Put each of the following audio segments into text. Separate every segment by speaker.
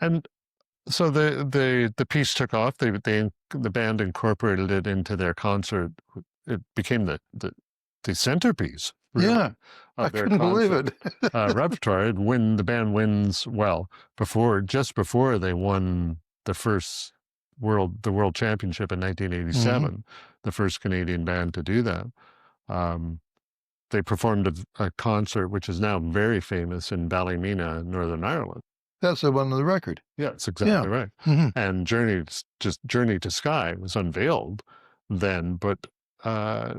Speaker 1: And so the piece took off. The band incorporated it into their concert. It became the centerpiece, really,
Speaker 2: Yeah, I
Speaker 1: of their
Speaker 2: couldn't believe
Speaker 1: concert
Speaker 2: it.
Speaker 1: repertoire. When the band wins, well, just before they won the world championship in
Speaker 2: Hmm.
Speaker 1: 1987, the first Canadian band to do that. Um, they performed a concert which is now very famous in Ballymena, Northern Ireland.
Speaker 2: That's the one on the record.
Speaker 1: Yeah, that's
Speaker 2: Yeah.
Speaker 1: exactly right.
Speaker 2: Hmm.
Speaker 1: And Journey to Skye was unveiled then, but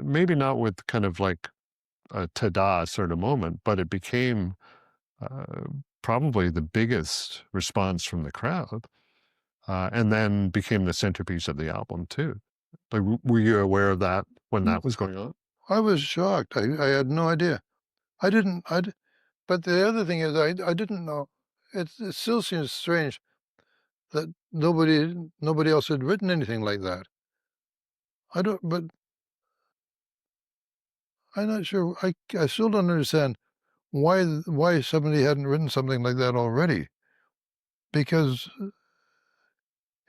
Speaker 1: maybe not with kind of like a ta-da sort of moment, but it became uh, probably the biggest response from the crowd, and then became the centerpiece of the album too. Like, were you aware of that when that was going on?
Speaker 2: I was shocked. I had no idea. I didn't. But the other thing is, I didn't know. It still seems strange that nobody else had written anything like that. I don't. But I'm not sure. I still don't understand why somebody hadn't written something like that already. Because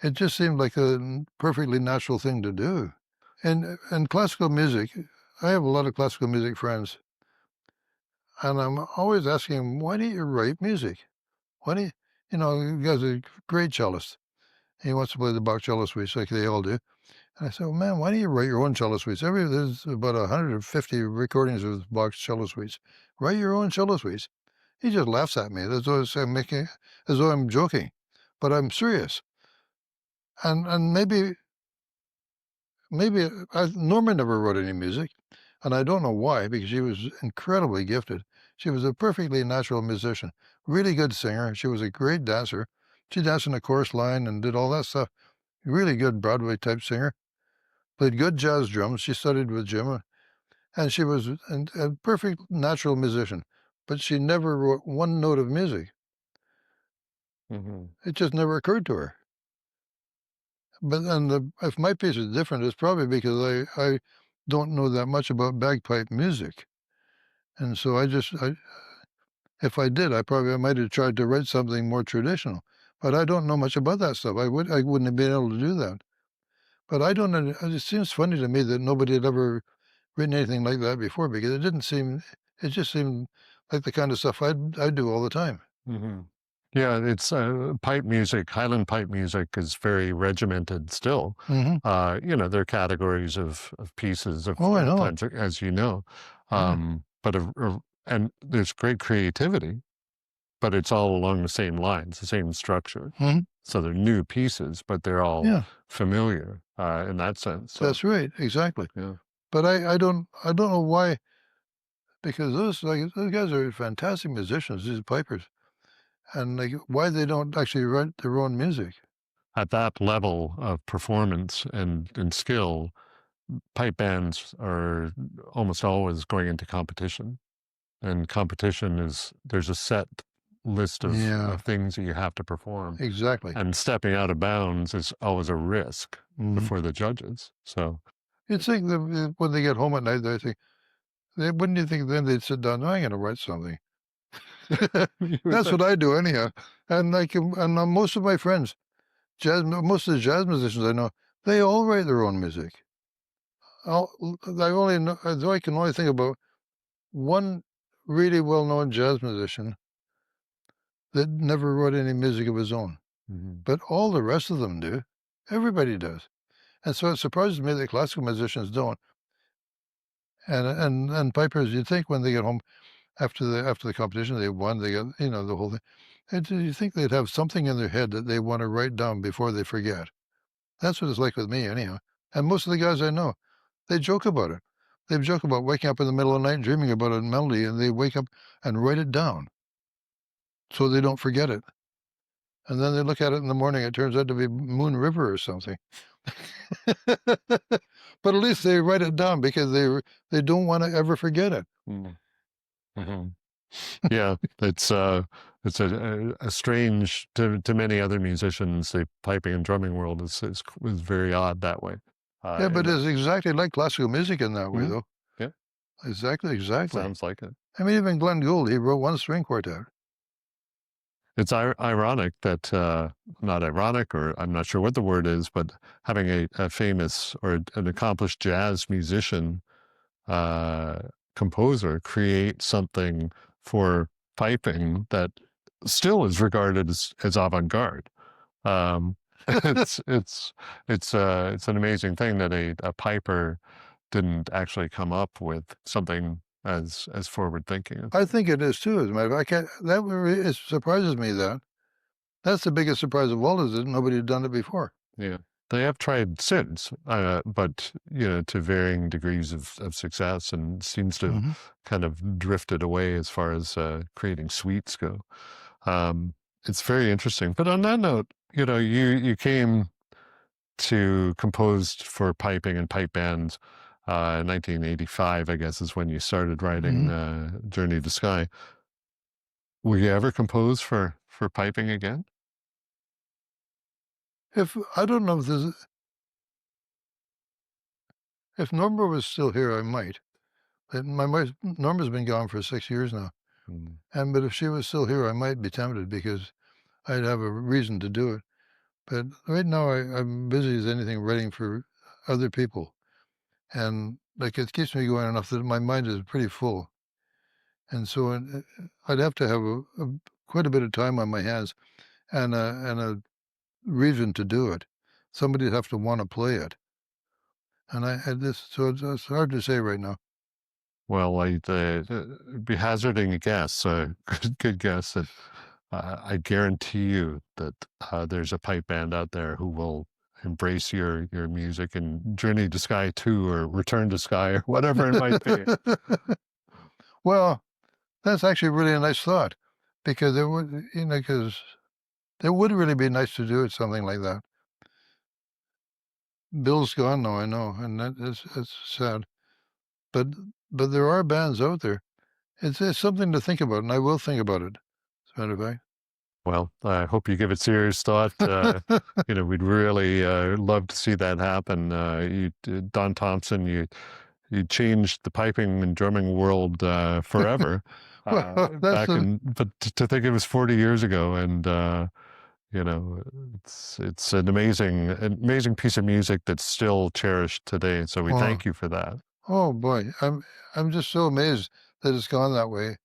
Speaker 2: it just seemed like a perfectly natural thing to do. And classical music, I have a lot of classical music friends, and I'm always asking them, why do you write music? Why do you guy's a great cellist. He wants to play the Bach cello suites like they all do. And I said, well, man, why do you write your own cello suites? There's about 150 recordings of Bach's cello suites. Write your own cello suites. He just laughs at me as though I'm joking, but I'm serious. And maybe Norma never wrote any music, and I don't know why, because she was incredibly gifted. She was a perfectly natural musician, really good singer. She was a great dancer. She danced in the chorus line and did all that stuff. Really good Broadway type singer. Played good jazz drums. She studied with Jim, and she was a perfect natural musician. But she never wrote one note of music.
Speaker 1: Hmm.
Speaker 2: It just never occurred to her. But if my piece is different, it's probably because I don't know that much about bagpipe music. And so if I did, I might have tried to write something more traditional. But I don't know much about that stuff. I wouldn't have been able to do that. But I don't know. It seems funny to me that nobody had ever written anything like that before, because it just seemed like the kind of stuff I do all the time.
Speaker 1: Hmm. Yeah, it's pipe music. Highland pipe music is very regimented still.
Speaker 2: Hmm.
Speaker 1: There are categories of pieces
Speaker 2: Oh, I
Speaker 1: of
Speaker 2: know.
Speaker 1: times, as you know,
Speaker 2: Yeah.
Speaker 1: and there's great creativity, but it's all along the same lines, the same structure.
Speaker 2: Hmm.
Speaker 1: So they're new pieces, but they're all
Speaker 2: Yeah,
Speaker 1: familiar in that sense. So
Speaker 2: that's right. Exactly.
Speaker 1: yeah,
Speaker 2: But I don't know why, because those guys are fantastic musicians, these pipers, and like why they don't actually write their own music.
Speaker 1: at that level of performance and skill, pipe bands are almost always going into competition. And competition there's a set list
Speaker 2: Yeah,
Speaker 1: of things that you have to perform.
Speaker 2: exactly.
Speaker 1: And stepping out of bounds is always a risk
Speaker 2: Hmm.
Speaker 1: before the judges. So,
Speaker 2: You'd think that when they get home at night, wouldn't you think then they'd sit down? "No, I'm going to write something."
Speaker 1: you would
Speaker 2: That's
Speaker 1: think.
Speaker 2: what I do anyhow. And most of my friends, most of the jazz musicians I know, they all write their own music. I can only think about one really well-known jazz musician that never wrote any music of his own,
Speaker 1: Mhm.
Speaker 2: but all the rest of them do. Everybody does. And so it surprises me that classical musicians don't. And pipers, you'd think when they get home after the competition they won, they got the whole thing. And you think they'd have something in their head that they want to write down before they forget. That's what it's like with me, anyhow. And most of the guys I know, they joke about it. They joke about waking up in the middle of the night dreaming about a melody, and they wake up and write it down so they don't forget it. And then they look at it in the morning, it turns out to be Moon River or something. But at least they write it down because they don't want to ever forget it.
Speaker 1: Mhm. Mhm. Yeah, it's a strange to many other musicians. The piping and drumming world is very odd that way.
Speaker 2: Yeah, but
Speaker 1: And
Speaker 2: it's exactly like classical music in that way,
Speaker 1: Mhm.
Speaker 2: though.
Speaker 1: Yeah,
Speaker 2: Exactly, exactly.
Speaker 1: sounds like it.
Speaker 2: I mean, even Glenn Gould, he wrote one string quartet.
Speaker 1: It's ironic that, not ironic, or I'm not sure what the word is, but having a famous or an accomplished jazz musician, uh, composer create something for piping that still is regarded as avant-garde. Um, it's it's it's an amazing thing that a piper didn't actually come up with something as forward thinking.
Speaker 2: I think it is too, as a matter of fact. It surprises me that. That's the biggest surprise of all, is that nobody had done it before.
Speaker 1: Yeah. They have tried since, but to varying degrees of success, and seems to have
Speaker 2: Mhm.
Speaker 1: kind of drifted away as far as creating suites go. It's very interesting. But on that note, you came to composed for piping and pipe bands in 1985, I guess, is when you started writing
Speaker 2: Mhm.
Speaker 1: Journey to Skye. Will you ever compose for piping again?
Speaker 2: If I don't know if Norma was still here, I might. But my wife Norma's been gone for 6 years now,
Speaker 1: Mm.
Speaker 2: but if she was still here, I might be tempted because I'd have a reason to do it. But right now, I'm busy as anything writing for other people, and, like, it keeps me going enough that my mind is pretty full, and so I'd have to have quite a bit of time on my hands and a reason to do it. Somebody'd have to wanna play it, and I had this so it's hard to say right now.
Speaker 1: Well, be hazarding a guess, good guess that I guarantee you that there's a pipe band out there who will embrace your music and Journey to Sky 2 or Return to Sky or whatever it might be.
Speaker 2: Well, that's actually really a nice thought because it would, because it would really be nice to do it something like that. Bill's gone now, I know, and it's sad. But but there are bands out there. It's something to think about, and I will think about it, as a matter of fact.
Speaker 1: Well, I hope you give it serious thought. We'd really love to see that happen. Don Thompson, you changed the piping and drumming world forever.
Speaker 2: Well, that's
Speaker 1: Back but to think it was 40 years ago, and you know, it's an amazing piece of music that's still cherished today. So we
Speaker 2: oh,
Speaker 1: thank you for that.
Speaker 2: oh boy, I'm just so amazed that it's gone that way,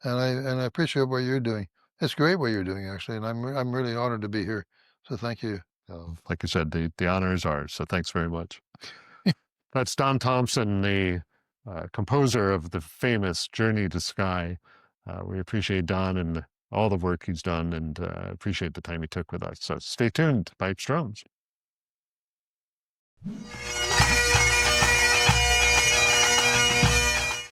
Speaker 2: and I appreciate what you're doing. It's great what you're doing, actually, and I'm really honored to be here. So thank you.
Speaker 1: Like I said, the honor is ours. So thanks very much. That's Don Thompson, the composer of the famous Journey to Sky. We appreciate Don and all the work he's done, and appreciate the time he took with us. So stay tuned, Pipes Drums.